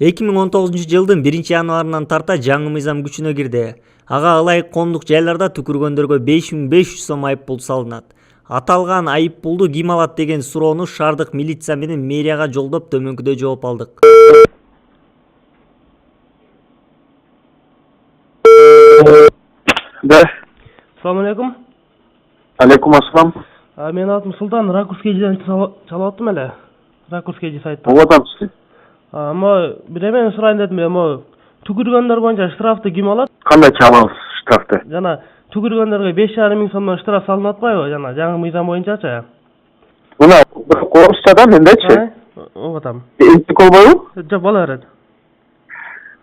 2019-жылдын 1-январынан тарта жаңы мыйзам күчүнө кирди. Ага ылайык коомдук жайларда түкүргөндөргө 5500 сом айыппул салынат. Аталган айыппулду ким алат деген суроону шаардык милиция менен мэрияга жолдоп төмөнкүдөй жооп алдык. Да. Assalamu alaikum. Алейкум ассалам. Менин атым Султан, Ракурскийден чалып аттым эле. Ракурский сайттан. Вот атсыз. Бир эмени сурайын дедим, түкүргөндөр боюнча штрафты ким алат? Кандай чалабыз штрафты? Жана түкүргөндөргө 5,5 миң сомдон штраф салынып атпайбы? Жана жаңы мыйзам боюнчачы. Мына Орусчада мендечи. Атам. Эки колбойбу? Жок, бола берет.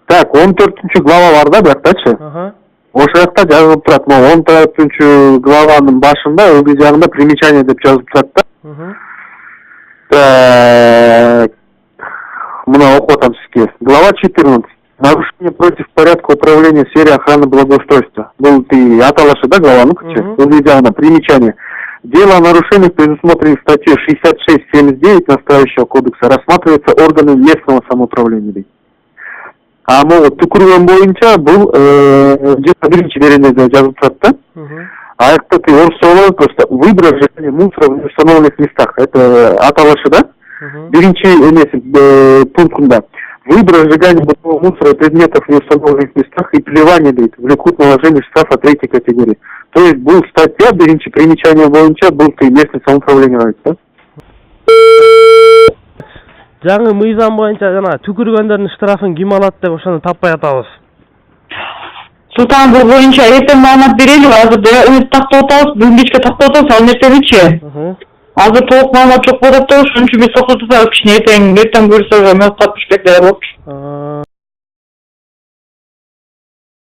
Так, 14-глава бар да бияктачы. Ошол жакта жазылып турат. 14-главанын башында ылдый жагында примечание деп жазылып турат да. Так. Мына окуп атам сизге. Глава 14. Нарушение против порядка управления в сфере охраны благоустройства. Был ты аталашы да главаның күчі. Ылдый жагында примечание. Дело о нарушениях, предусмотренных статьей 66-79 Настоящего кодекса, рассматривается органами местного самоуправления. А түкүргөн боюнча бул 21-беренеде жазылып турат да. Аякта ты орусча просто выброс сжигания мусора в установленных местах. Это аталашы да. Биринчи эмеси пунктунда. Выброс сжигания бытового мусора и предметов в установленных местах и плевание дейт влекут наложение штрафа 3-й категории. То есть бул статья биринчи примечание боюнча бул местное самоуправление да. Жаңы мыйзам боюнча жана түкүргөндөрдүн штрафын ким алат деп ошону таппай атабыз. Султан, бул боюнча эртең маалымат берели, азыр тактап атабыз, бүгүн кечке тактап атабыз, ал нерсеничи? Азыр толук маалымат жок болуп атат, ошон үчүн биз токтотуп атабыз, кичине эртең буюрса мен катышпек болот.